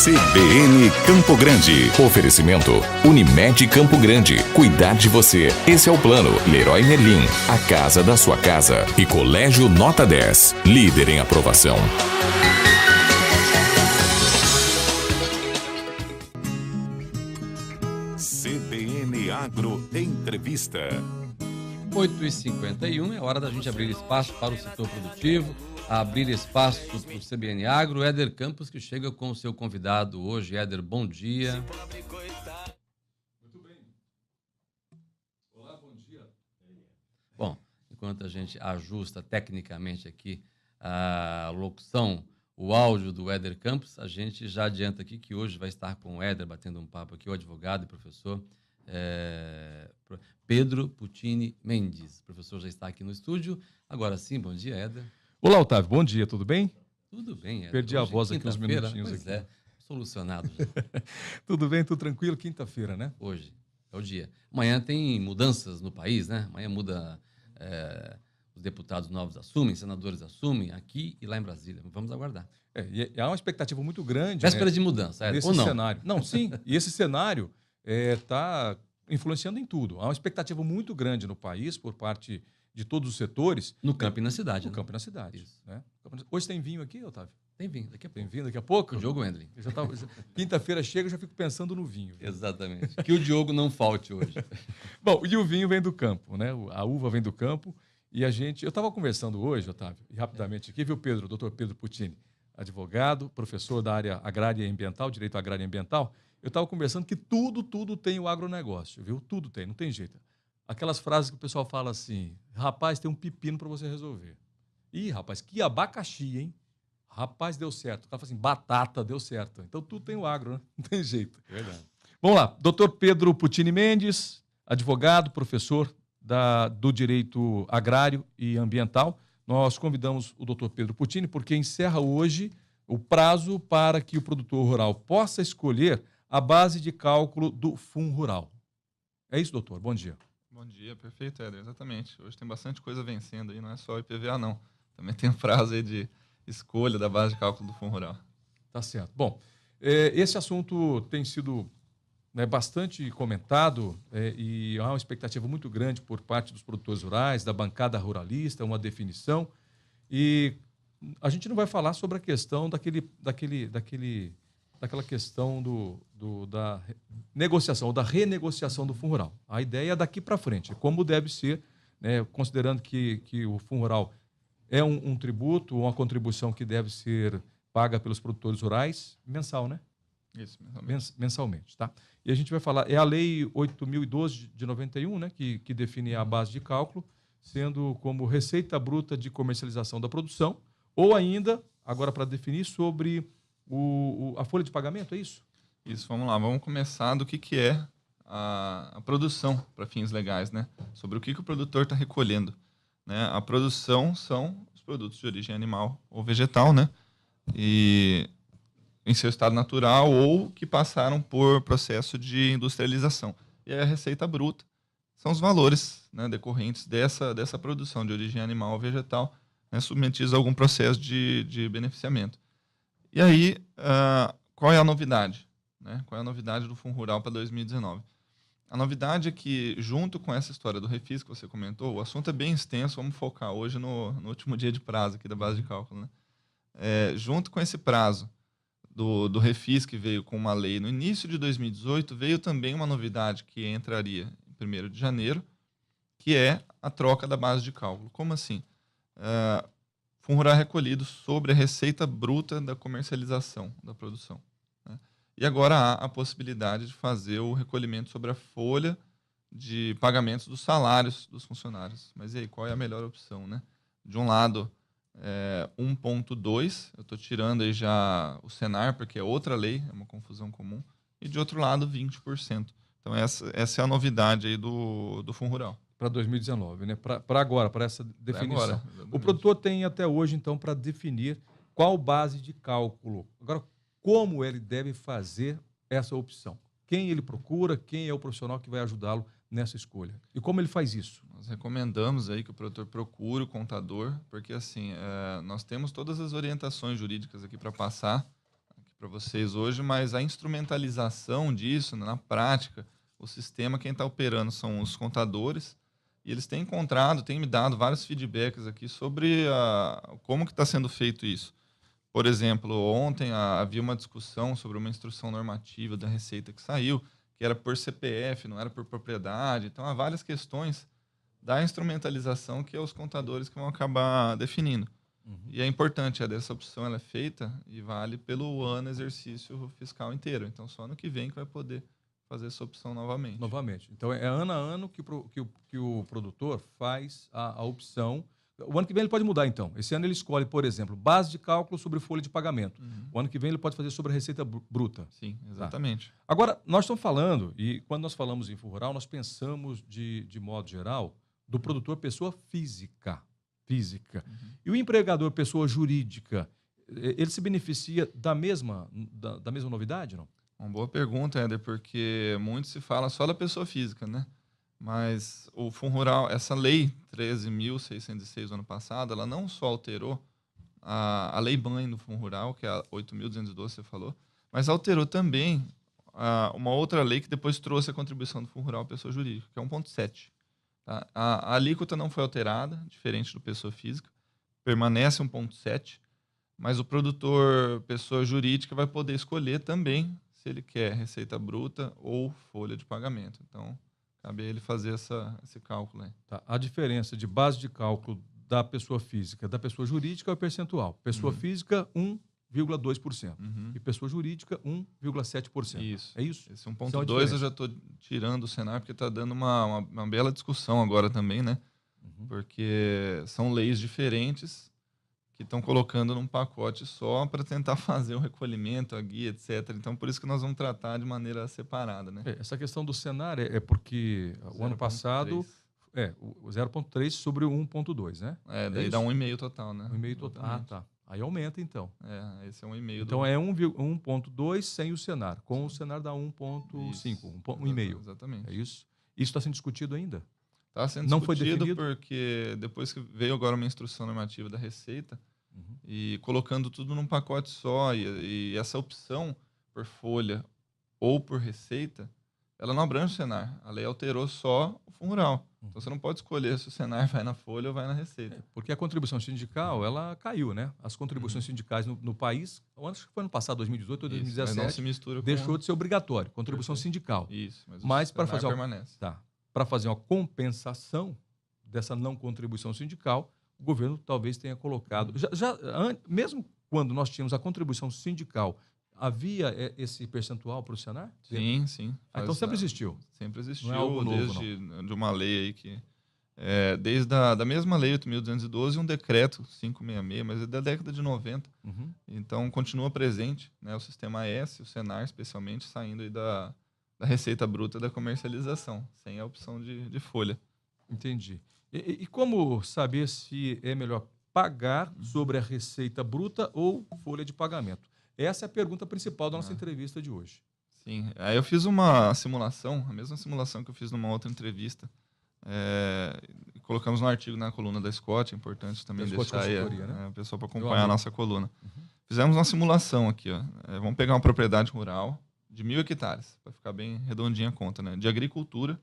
CBN Campo Grande. Oferecimento Unimed Campo Grande. Cuidar de você. Esse é o plano. Leroy Merlin, a casa da sua casa. E Colégio Nota 10, líder em aprovação. CBN Agro Entrevista. 8h51, é hora da gente abrir espaço para o setor produtivo, abrir espaço para o CBN Agro. Éder Campos, que chega com o seu convidado hoje. Éder, bom dia. Muito bem. Olá, bom dia. Bom, enquanto a gente ajusta tecnicamente aqui a locução, o áudio do Éder Campos, a gente já adianta aqui que hoje vai estar com o Éder batendo um papo aqui, o advogado e professor Pedro Puccini Mendes. O professor já está aqui no estúdio. Agora sim, bom dia, Éder. Olá, Otávio, bom dia, tudo bem? Tudo bem, Éder. Perdi hoje, a voz aqui uns minutinhos. Pois aqui. Solucionado já. Tudo bem, tudo tranquilo, quinta-feira, né? Hoje é o dia. Amanhã tem mudanças no país, né? Amanhã muda, os deputados novos assumem, senadores assumem, aqui e lá em Brasília. Vamos aguardar. E há uma expectativa muito grande, Véspera né, de mudança, Éder, desse ou não? cenário. Não, sim, e esse cenário está influenciando em tudo. Há uma expectativa muito grande no país por parte de todos os setores. No campo e na cidade. No né? campo e na cidade. Isso. Né? Hoje tem vinho aqui, Otávio? Tem vindo, daqui a pouco. Tem vinho daqui a pouco? O Diogo Wendling. Quinta-feira chega, eu já fico pensando no vinho. Exatamente. Que o Diogo não falte hoje. Bom, e o vinho vem do campo, né? A uva vem do campo. E a gente... Eu estava conversando hoje, Otávio, e rapidamente aqui, viu, Pedro, doutor Pedro Puccini, advogado, professor da área agrária e ambiental, direito agrário e ambiental. Eu estava conversando que tudo tem o agronegócio, viu? Tudo tem, não tem jeito. Aquelas frases que o pessoal fala assim, rapaz, tem um pepino para você resolver. Ih, rapaz, que abacaxi, hein? Rapaz, deu certo. O cara fala assim, batata, deu certo. Então tudo tem o agro, né? Não tem jeito. Verdade. Vamos lá, doutor Pedro Puccini Mendes, advogado, professor do direito agrário e ambiental. Nós convidamos o doutor Pedro Puccini porque encerra hoje o prazo para que o produtor rural possa escolher a base de cálculo do Fundo Rural. É isso, doutor? Bom dia. Bom dia, perfeito, Éder, exatamente. Hoje tem bastante coisa vencendo aí, não é só o IPVA, não. Também tem um prazo aí de escolha da base de cálculo do Fundo Rural. Tá certo. Bom, esse assunto tem sido bastante comentado e há uma expectativa muito grande por parte dos produtores rurais, da bancada ruralista, uma definição. E a gente não vai falar sobre a questão daquela questão da negociação, ou da renegociação do Fundo Rural. A ideia é daqui para frente, como deve ser, né, considerando que o Fundo Rural é um tributo, uma contribuição que deve ser paga pelos produtores rurais mensal, né? Isso, mensalmente. Mensalmente, tá? E a gente vai falar, é a Lei 8.012 de 91, né, que define a base de cálculo, sendo como receita bruta de comercialização da produção, ou ainda, agora para definir, sobre a folha de pagamento, é isso? Isso, vamos lá. Vamos começar do que é a produção para fins legais, né? Sobre o que o produtor está recolhendo. Né? A produção são os produtos de origem animal ou vegetal, né? E em seu estado natural ou que passaram por processo de industrialização. E aí a receita bruta são os valores, né, decorrentes dessa produção de origem animal ou vegetal, né, submetidos a algum processo de beneficiamento. E aí, qual é a novidade? Né? Qual é a novidade do Fundo Rural para 2019? A novidade é que, junto com essa história do refis que você comentou, o assunto é bem extenso, vamos focar hoje no último dia de prazo aqui da base de cálculo. Né? Junto com esse prazo do refis que veio com uma lei no início de 2018, veio também uma novidade que entraria em 1º de janeiro, que é a troca da base de cálculo. Como assim? Fundo Rural recolhido sobre a receita bruta da comercialização da produção. Né? E agora há a possibilidade de fazer o recolhimento sobre a folha de pagamentos dos salários dos funcionários. Mas e aí, qual é a melhor opção? Né? De um lado, 1.2, eu estou tirando aí já o Senar, porque é outra lei, é uma confusão comum, e de outro lado, 20%. Então, essa é a novidade aí do Fundo Rural. Para 2019, né? Para agora, para essa definição. Agora, o produtor tem até hoje, então, para definir qual base de cálculo. Agora, como ele deve fazer essa opção? Quem ele procura, quem é o profissional que vai ajudá-lo nessa escolha? E como ele faz isso? Nós recomendamos aí que o produtor procure o contador, porque assim, nós temos todas as orientações jurídicas aqui para passar para vocês hoje, mas a instrumentalização disso, né, na prática, o sistema, quem está operando são os contadores, e eles têm encontrado, têm me dado vários feedbacks aqui sobre como que está sendo feito isso. Por exemplo, ontem havia uma discussão sobre uma instrução normativa da Receita que saiu, que era por CPF, não era por propriedade. Então, há várias questões da instrumentalização que é os contadores que vão acabar definindo. E é importante, dessa opção ela é feita e vale pelo ano exercício fiscal inteiro. Então, só ano que vem que vai poder fazer essa opção novamente. Novamente. Então, é ano a ano que o produtor faz a opção. O ano que vem ele pode mudar, então. Esse ano ele escolhe, por exemplo, base de cálculo sobre folha de pagamento. O ano que vem ele pode fazer sobre a receita bruta. Sim, exatamente. Tá. Agora, nós estamos falando, e quando nós falamos em fundo rural, nós pensamos, de modo geral, do produtor pessoa física. E o empregador pessoa jurídica, ele se beneficia da mesma novidade, não? Uma boa pergunta, Éder, porque muito se fala só da pessoa física, né? Mas o Fundo Rural, essa lei 13.606 do ano passado, ela não só alterou a lei mãe do Fundo Rural, que é a 8.212, você falou, mas alterou também uma outra lei que depois trouxe a contribuição do Fundo Rural à pessoa jurídica, que é 1.7. Tá? A alíquota não foi alterada, diferente do pessoa física, permanece 1.7, mas o produtor, pessoa jurídica, vai poder escolher também se ele quer receita bruta ou folha de pagamento. Então, cabe a ele fazer esse cálculo aí. Tá. A diferença de base de cálculo da pessoa física da pessoa jurídica é o percentual. Pessoa física, 1,2%. E pessoa jurídica, 1,7%. Isso. É isso? Esse 1,2 eu já estou tirando do cenário, porque está dando uma bela discussão agora também, né? Porque são leis diferentes que estão colocando num pacote só para tentar fazer o recolhimento, a guia, etc. Então, por isso que nós vamos tratar de maneira separada, né? Essa questão do cenário é porque o ano passado... o 0,3 sobre o 1,2, né? Daí dá 1,5 total, né? 1,5 total. Ah, tá. Aí aumenta, então. Esse é 1,5. Então, é 1,2 sem o Senar. Com o Senar dá 1,5, 1,5. Exatamente. É isso? Isso está sendo discutido ainda? Está sendo Não discutido foi definido? Porque depois que veio agora uma instrução normativa da Receita e colocando tudo num pacote só, e essa opção por folha ou por receita, ela não abrange o Senar. A lei alterou só o Fundo Rural. Então, você não pode escolher se o Senar vai na folha ou vai na receita. Porque a contribuição sindical, ela caiu, né? As contribuições sindicais no país, acho que foi ano passado, 2018 ou 2017, mas não se mistura deixou de ser obrigatório, contribuição sindical. Isso, mas para fazer permanece. Para fazer uma compensação dessa não contribuição sindical, o governo talvez tenha colocado... Mesmo quando nós tínhamos a contribuição sindical, havia esse percentual para o Senar? Sim. Então sempre existiu? Sempre existiu, não é algo novo, desde de uma lei aí que... desde da mesma lei 8.212, um decreto 566, mas é da década de 90. Então, continua presente, né, o Sistema S, o Senar especialmente, saindo aí da receita bruta da comercialização, sem a opção de folha. Entendi. E como saber se é melhor pagar sobre a receita bruta ou folha de pagamento? Essa é a pergunta principal da nossa entrevista de hoje. Sim. Aí eu fiz uma simulação, a mesma simulação que eu fiz numa outra entrevista. Colocamos no artigo na coluna da Scott, é importante também deixar aí o pessoal para acompanhar a nossa coluna. Fizemos uma simulação aqui. Vamos pegar uma propriedade rural de 1.000 hectares, para ficar bem redondinha a conta, né? De agricultura,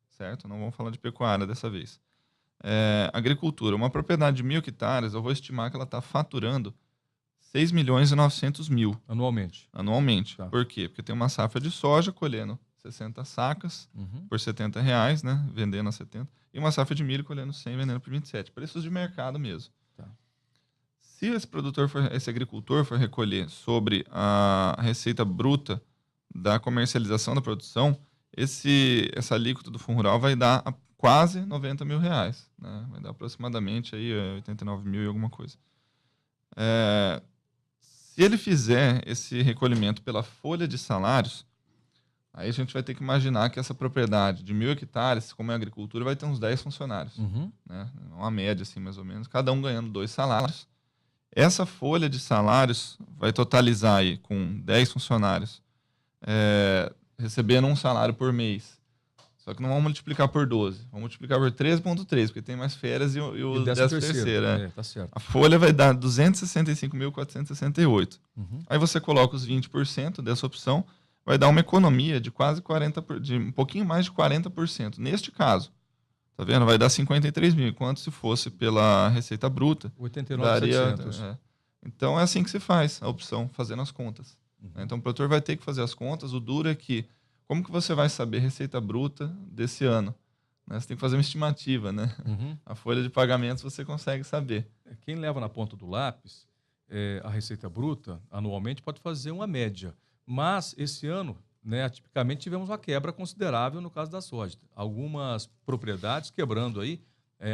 certo? Não vamos falar de pecuária dessa vez. Agricultura, uma propriedade de 1.000 hectares, eu vou estimar que ela está faturando 6.900.000. Anualmente. Tá. Por quê? Porque tem uma safra de soja colhendo 60 sacas por R$70, né? Vendendo a 70. E uma safra de milho colhendo 100, vendendo por 27. Preços de mercado mesmo. Tá. Se esse agricultor for recolher sobre a receita bruta da comercialização da produção, essa alíquota do Fundo Rural vai dar quase R$90 mil, né? Vai dar aproximadamente aí 89 mil e alguma coisa. Se ele fizer esse recolhimento pela folha de salários, aí a gente vai ter que imaginar que essa propriedade de 1.000 hectares, como é agricultura, vai ter uns 10 funcionários. Né? Uma média, assim, mais ou menos. Cada um ganhando 2 salários. Essa folha de salários vai totalizar aí, com 10 funcionários, recebendo um salário por mês. Só que não vamos multiplicar por 12. Vamos multiplicar por 13,3, porque tem mais férias e o 13º. Tá certo. A folha vai dar 265.468. Aí você coloca os 20% dessa opção, vai dar uma economia de quase 40%, de um pouquinho mais de 40%. Neste caso, tá vendo? Vai dar 53 mil, enquanto se fosse pela receita bruta, 89.700. Então é assim que se faz a opção, fazendo as contas. Então o produtor vai ter que fazer as contas. O duro é que, como que você vai saber receita bruta desse ano? Né? Você tem que fazer uma estimativa, né? A folha de pagamentos você consegue saber. Quem leva na ponta do lápis a receita bruta, anualmente, pode fazer uma média. Mas esse ano, né, tipicamente, tivemos uma quebra considerável no caso da soja. Algumas propriedades quebrando aí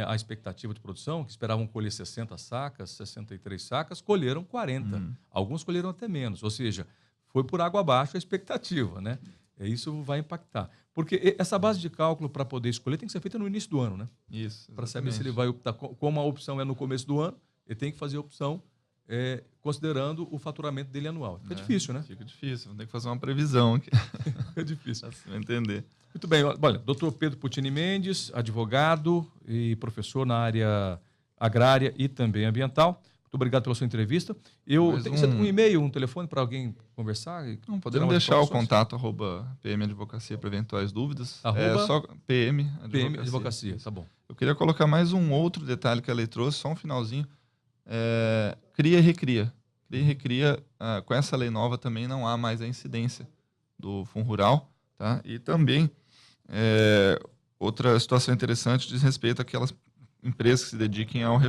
a expectativa de produção, que esperavam colher 60 sacas, 63 sacas, colheram 40. Alguns colheram até menos. Ou seja, foi por água abaixo a expectativa, né? Isso vai impactar. Porque essa base de cálculo para poder escolher tem que ser feita no início do ano, né? Isso. Para saber se ele vai optar. Como a opção é no começo do ano, ele tem que fazer a opção considerando o faturamento dele anual. Fica difícil, né? Fica difícil. Vamos ter que fazer uma previsão aqui. É difícil. Você vai entender. Muito bem. Olha, doutor Pedro Puccini Mendes, advogado e professor na área agrária e também ambiental. Muito obrigado pela sua entrevista. Você tem um e-mail, um telefone para alguém conversar? Não, podemos deixar o contato @PM Advocacia para eventuais dúvidas. Só PM Advocacia, tá bom. Eu queria colocar mais um outro detalhe que a lei trouxe, só um finalzinho. Cria e recria. Cria e recria, com essa lei nova também não há mais a incidência do Fundo Rural. Tá? E também, outra situação interessante diz respeito àquelas empresas que se dediquem ao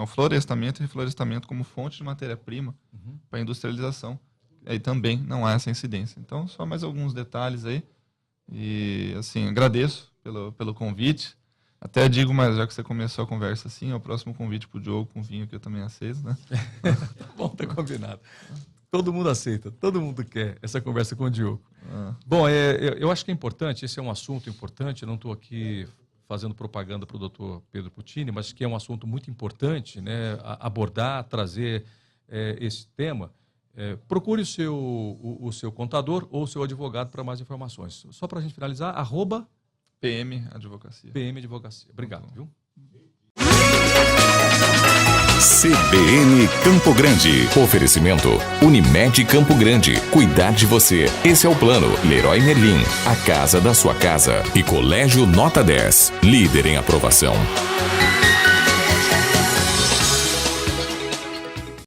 florestamento e reflorestamento como fonte de matéria-prima para industrialização. Aí também não há essa incidência. Então, só mais alguns detalhes aí. E, assim, agradeço pelo convite. Até digo, mas já que você começou a conversa assim, é o próximo convite para o Diogo com vinho que eu também aceito, né? Bom, tá combinado. Todo mundo aceita, todo mundo quer essa conversa com o Diogo. Bom, eu acho que é importante, esse é um assunto importante, eu não estou aqui fazendo propaganda para o doutor Pedro Puccini, mas que é um assunto muito importante, né, abordar, trazer esse tema. Procure o seu contador ou o seu advogado para mais informações. Só para a gente finalizar, @PM Advocacia. PM Advocacia. Obrigado, viu? CBN Campo Grande. Oferecimento Unimed Campo Grande. Cuidar de você. Esse é o plano. Leroy Merlin. A casa da sua casa. E Colégio Nota 10. Líder em aprovação.